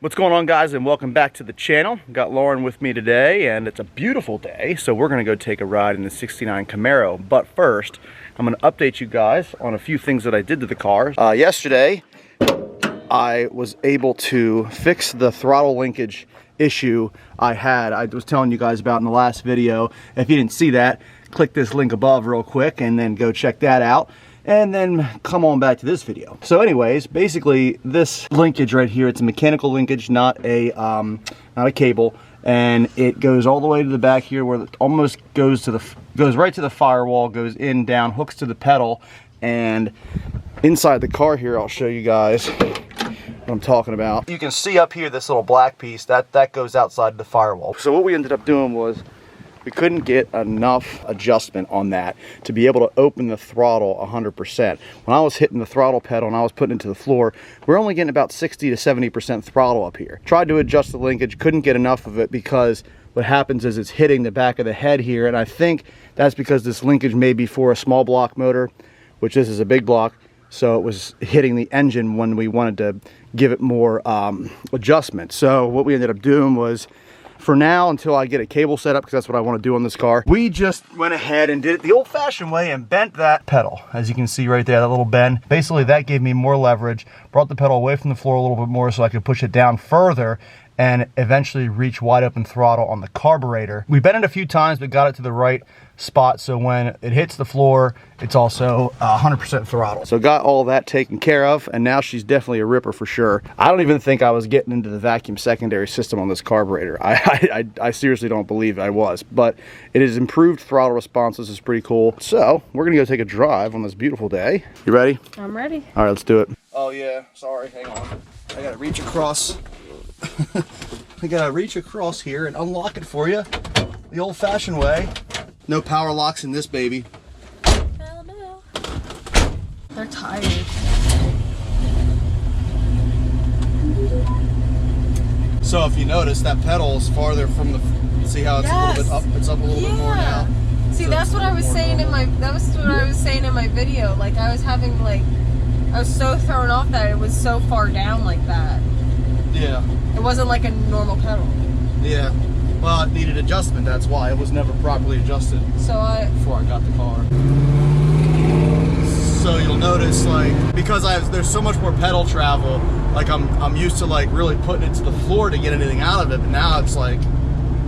What's going on, guys, and welcome back to the channel. Got Lauren with me today, and it's a beautiful day, so we're gonna go take a ride in the 69 Camaro. But first, I'm gonna update you guys on a few things that I did to the car. Yesterday, I was able to fix the throttle linkage issue I was telling you guys about in the last video. If you didn't see that, click this link above real quick and then go check that out. And then come on back to this video. So anyways, basically this linkage right here, it's a mechanical linkage, not a cable, and it goes all the way to the back here where it almost goes right to the firewall, goes in, down, hooks to the pedal, and inside the car here, I'll show you guys what I'm talking about. You can see up here this little black piece that goes outside the firewall. So what we ended up doing was we couldn't get enough adjustment on that to be able to open the throttle 100%. When I was hitting the throttle pedal and I was putting it to the floor, we're only getting about 60 to 70% throttle up here. Tried to adjust the linkage, couldn't get enough of it because what happens is it's hitting the back of the head here, and I think that's because this linkage may be for a small block motor, which this is a big block, so it was hitting the engine when we wanted to give it more adjustment. So what we ended up doing was, for now, until I get a cable set up, because that's what I want to do on this car, we just went ahead and did it the old-fashioned way and bent that pedal. As you can see right there, that little bend. Basically, that gave me more leverage, brought the pedal away from the floor a little bit more so I could push it down further and eventually reach wide open throttle on the carburetor. We bent it a few times, but got it to the right spot, so when it hits the floor, it's also 100% throttle. So got all that taken care of, and now she's definitely a ripper for sure. I don't even think I was getting into the vacuum secondary system on this carburetor. I seriously don't believe I was, but it has improved throttle response. This is pretty cool. So we're gonna go take a drive on this beautiful day. You ready? I'm ready. All right, let's do it. Oh yeah, sorry, hang on. I gotta reach across. I gotta reach across here and unlock it for you the old-fashioned way. No power locks in this baby. Hell no. They're tired. So if you notice, that pedal is farther from the, see how it's a little bit up, it's up a little bit more now. See, so that's what I was saying in my, video. Like I was having like, I was so thrown off that it was so far down like that. Yeah. It wasn't like a normal pedal. Yeah. Well, it needed adjustment, that's why. It was never properly adjusted before I got the car. So you'll notice, like, because there's so much more pedal travel, like I'm used to like really putting it to the floor to get anything out of it, but now it's like,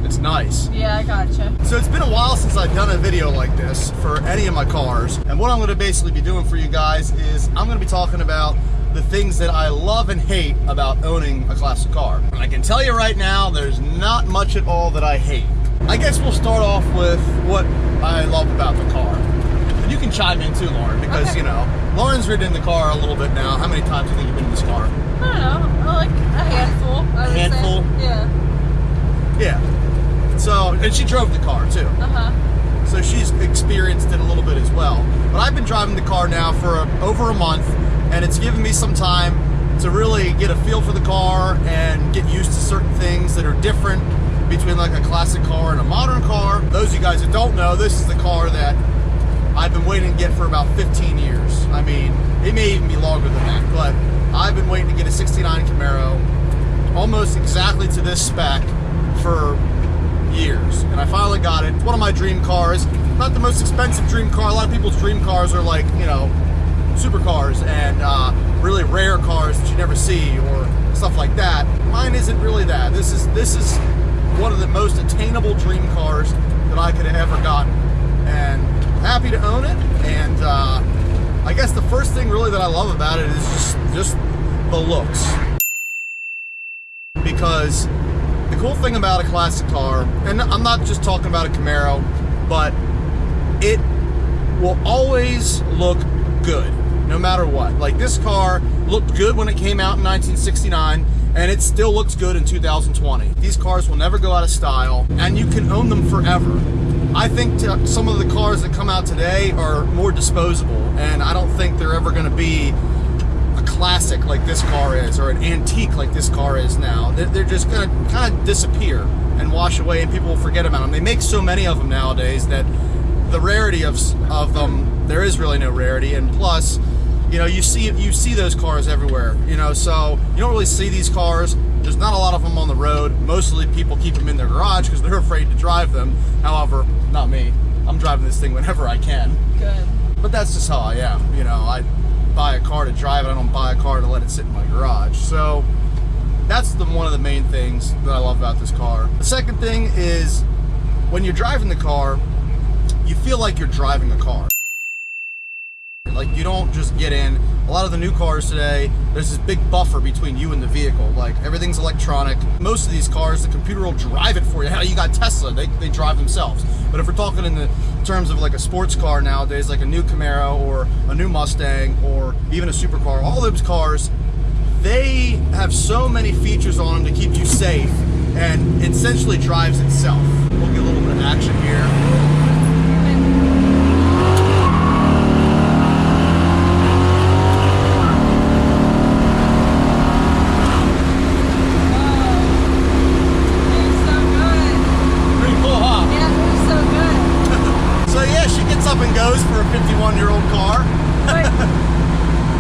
it's nice. Yeah, I gotcha. So it's been a while since I've done a video like this for any of my cars, and what I'm gonna basically be doing for you guys is I'm gonna be talking about the things that I love and hate about owning a classic car. And I can tell you right now, there's not much at all that I hate. I guess we'll start off with what I love about the car. And you can chime in too, Lauren, because, okay, you know, Lauren's ridden in the car a little bit now. How many times do you think you've been in this car? I don't know, like a handful. A handful? Yeah. Yeah. So, and she drove the car too. Uh-huh. So she's experienced it a little bit as well. But I've been driving the car now for over a month, and it's given me some time to really get a feel for the car and get used to certain things that are different between like a classic car and a modern car. Those of you guys that don't know, this is the car that I've been waiting to get for about 15 years. I mean, it may even be longer than that, but I've been waiting to get a 69 Camaro almost exactly to this spec for years, and I finally got it. It's one of my dream cars. Not the most expensive dream car. A lot of people's dream cars are like, you know, supercars and really rare cars that you never see or stuff like that. Mine isn't really that. This is one of the most attainable dream cars that I could have ever gotten, and happy to own it. And I guess the first thing really that I love about it is just the looks, because the cool thing about a classic car, and I'm not just talking about a Camaro, but it will always look good no matter what. Like, this car looked good when it came out in 1969, and it still looks good in 2020. These cars will never go out of style, and you can own them forever. I think some of the cars that come out today are more disposable, and I don't think they're ever going to be a classic like this car is, or an antique like this car is now. They're just going to kind of disappear and wash away, and people will forget about them. They make so many of them nowadays that the rarity of them, there is really no rarity. And plus, you know, you see those cars everywhere, you know, so you don't really see these cars There's not a lot of them on the road. Mostly people keep them in their garage because they're afraid to drive them. However, not me. I'm driving this thing whenever I can. Good. But that's just how I am. You know, I buy a car to drive it. I don't buy a car to let it sit in my garage. So that's one of the main things that I love about this car. The second thing is when you're driving the car, you feel like you're driving a car. Like, you don't just get in. A lot of the new cars today, there's this big buffer between you and the vehicle. Like, everything's electronic. Most of these cars, the computer will drive it for you. Hell, you got Tesla, they drive themselves. But if we're talking in the terms of like a sports car nowadays, like a new Camaro or a new Mustang or even a supercar, all those cars, they have so many features on them to keep you safe, and it essentially drives itself. We'll get a little bit of action here. Goes for a 51-year-old car.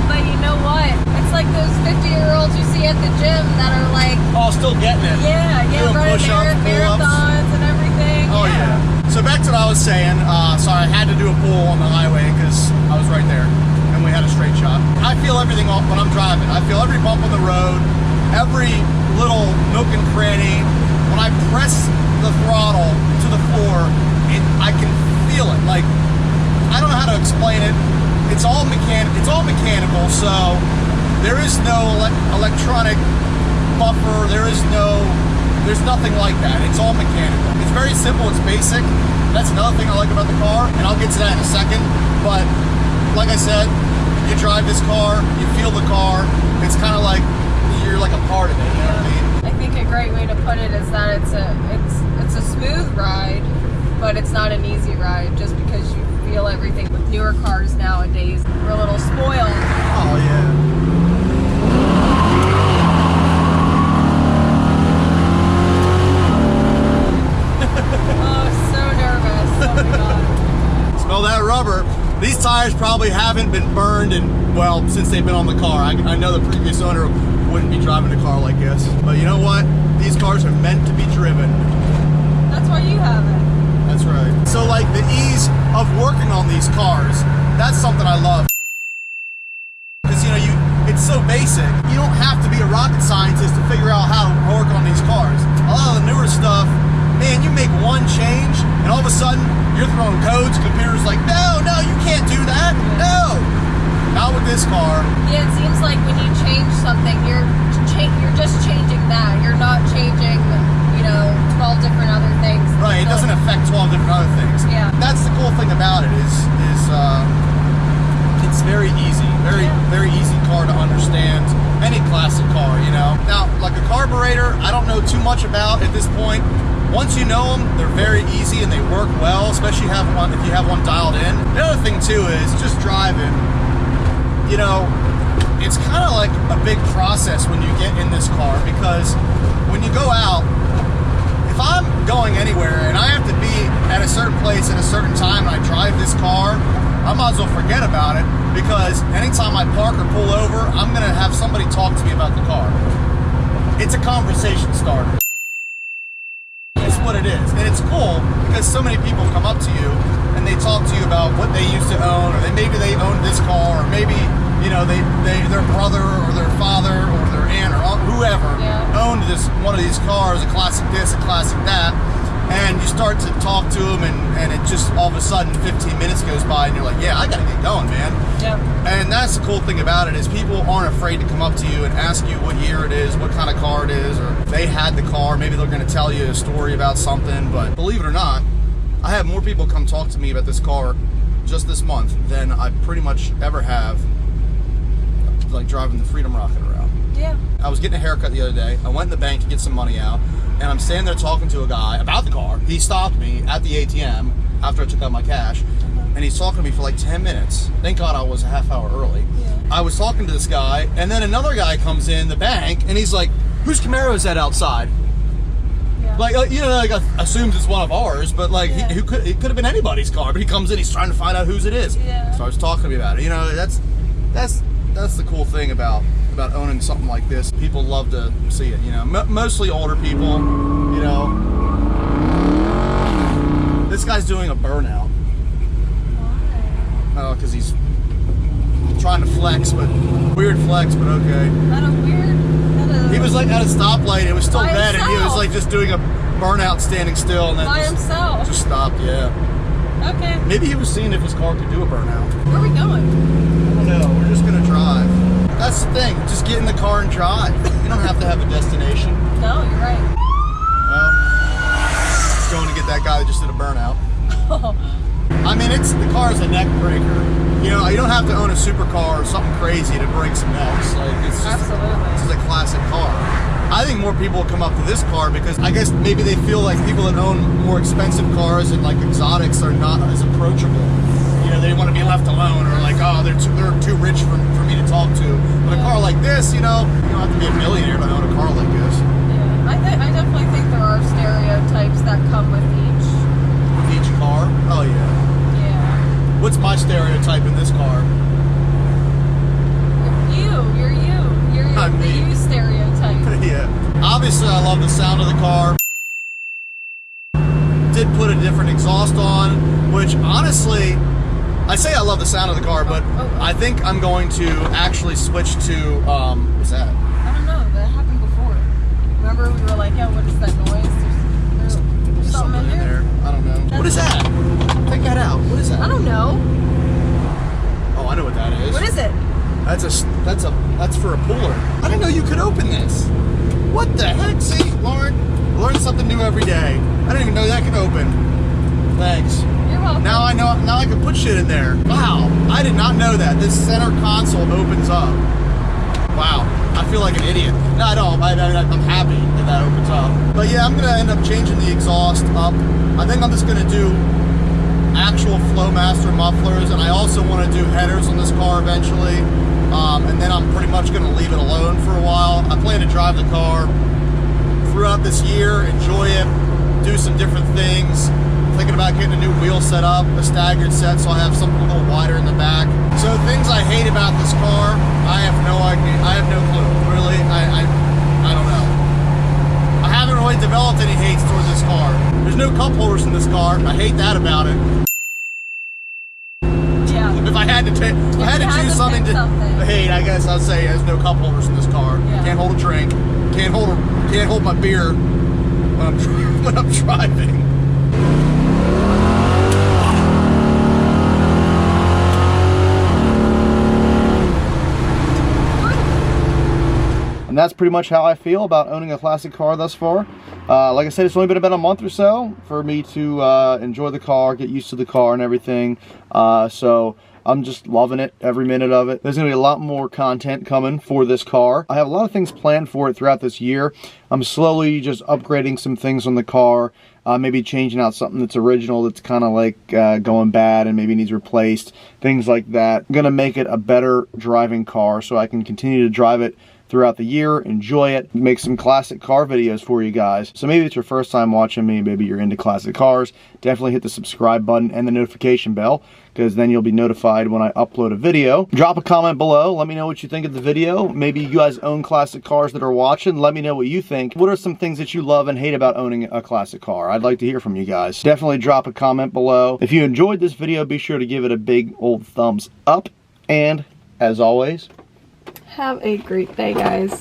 but you know what? It's like those 50-year-olds you see at the gym that are like, oh, still getting it. Yeah, running marathons and everything. Oh yeah. So back to what I was saying. Sorry, I had to do a pull on the highway because I was right there, and we had a straight shot. I feel everything when I'm driving. I feel every bump on the road, every little nook and cranny. When I press the throttle to the floor, I can feel it. Like, I don't know how to explain it. It's all mechanical, so there is no electronic buffer. There's nothing like that. It's all mechanical. It's very simple. It's basic. That's another thing I like about the car, and I'll get to that in a second. But like I said, you drive this car, you feel the car. It's kind of like you're like a part of it. You know what I mean? I think a great way to put it is that it's a smooth ride, but it's not an easy ride just because you feel everything. With newer cars nowadays, we're a little spoiled. Oh yeah. Oh, so nervous. Oh my god. Smell that rubber. These tires probably haven't been burned since they've been on the car. I know the previous owner wouldn't be driving a car like this. But you know what? These cars are meant to be driven. That's why you have it. That's right. So like the ease of working on these cars, that's something I love. Because it's so basic. You don't have to be a rocket scientist to figure out how to work on these cars. A lot of the newer stuff, man, you make one change and all of a sudden you're throwing codes, computer's like, no, you can't do that. No. Not with this car. Yeah, it seems like when you change something, you're just changing that. You're not changing 12 different other things. Right, it doesn't affect 12 different other things. Yeah. That's the cool thing about it is it's very easy. Very easy car to understand. Any classic car, Now, like a carburetor, I don't know too much about at this point. Once you know them, they're very easy and they work well, especially if you have one dialed in. The other thing too is just driving. It's kind of like a big process when you get in this car, because when you go out, if I'm going anywhere and I have to be at a certain place at a certain time and I drive this car, I might as well forget about it, because anytime I park or pull over, I'm going to have somebody talk to me about the car. It's a conversation starter. It's what it is. And it's cool because so many people come up to you and they talk to you about what they used to own, or maybe they owned this car, or maybe their brother or their father or their aunt or whoever owned one of these cars, a classic this, a classic that, and you start to talk to them, and it just all of a sudden 15 minutes goes by and you're like, yeah, I gotta get going, man. Yeah. And that's the cool thing about it, is people aren't afraid to come up to you and ask you what year it is, what kind of car it is, or they had the car, maybe they're gonna tell you a story about something. But believe it or not, I have more people come talk to me about this car just this month than I pretty much ever have like driving the Freedom Rocket around. Yeah. I was getting a haircut the other day. I went in the bank to get some money out, and I'm standing there talking to a guy about the car. He stopped me at the ATM after I took out my cash, and he's talking to me for like 10 minutes. Thank God I was a half hour early. Yeah. I was talking to this guy, and then another guy comes in the bank, and he's like, whose Camaro is that outside? Yeah. Like, assumes it's one of ours, but like, Yeah. it could have been anybody's car, but he comes in, he's trying to find out whose it is. Yeah. Starts talking to me about it. That's the cool thing about about owning something like this. People love to see it, you know. Mostly older people, you know. This guy's doing a burnout. Why? Oh, because he's trying to flex, but weird flex, but okay. Not a weird. He was like at a stoplight. It was still red, and he was himself. like just doing a burnout, standing still, and then By himself. just stopped. Yeah. Okay. Maybe he was seeing if his car could do a burnout. Where are we going? I don't know. We're just gonna drive. That's the thing. Just get in the car and drive. You don't have to have a destination. No, you're right. Well, going to get that guy that just did a burnout. I mean, the car is a neck breaker. You know, you don't have to own a supercar or something crazy to break some necks. Like, it's just, Absolutely. This is a classic car. I think more people will come up to this car because I guess maybe they feel like people that own more expensive cars and like exotics are not as approachable. You know, they want to be left alone, or like, oh, they're too rich for me to talk to. But a car like this, you know, you don't have to be a millionaire to own a car like this. Yeah, I definitely think there are stereotypes that come with Each car? Oh yeah. Yeah. What's my stereotype in this car? You're I'm the me. you stereotype. Yeah. Obviously, I love the sound of the car. Did put a different exhaust on, which honestly, I say I love the sound of the car, but I think I'm going to actually switch to, what's that? I don't know. That happened before. Remember we were like, yeah, what is that noise? There's something in there. I don't know. What is that? Take that out. What is that? I don't know. Oh, I know what that is. What is it? That's for a puller. I didn't know you could open this. What the heck? See, Lauren, learn something new every day. I didn't even know that could open. Thanks. You're welcome. Now I know. Now I can put shit in there. Wow, I did not know that. This center console opens up. Wow, I feel like an idiot. No, I don't. I'm happy that opens up. But yeah, I'm gonna end up changing the exhaust up. I think I'm just gonna do actual Flowmaster mufflers, and I also want to do headers on this car eventually. And then I'm pretty much gonna leave it alone for a while. I plan to drive the car throughout this year, enjoy it, do some different things. Thinking about getting a new wheel set up, a staggered set, so I have something a little wider in the back. So things I hate about this car, I have no idea. I have no clue. Really, I don't know. I haven't really developed any hates towards this car. There's no cup holders in this car. I hate that about it. Yeah. If I had to choose something to hate, I guess I'd say there's no cup holders in this car. Yeah. Can't hold a drink. Can't hold my beer when I'm driving. And that's pretty much how I feel about owning a classic car thus far. Like I said, it's only been about a month or so for me to enjoy the car, get used to the car and everything. So I'm just loving it, every minute of it. There's gonna be a lot more content coming for this car. I have a lot of things planned for it throughout this year. I'm slowly just upgrading some things on the car, maybe changing out something that's original that's kind of like going bad and maybe needs replaced, things like that. I'm gonna make it a better driving car so I can continue to drive it throughout the year, enjoy it, make some classic car videos for you guys. So maybe it's your first time watching me, maybe you're into classic cars, definitely hit the subscribe button and the notification bell, because then you'll be notified when I upload a video. Drop a comment below, let me know what you think of the video. Maybe you guys own classic cars that are watching, let me know what you think. What are some things that you love and hate about owning a classic car? I'd like to hear from you guys. Definitely drop a comment below. If you enjoyed this video, be sure to give it a big old thumbs up, and as always, have a great day, guys.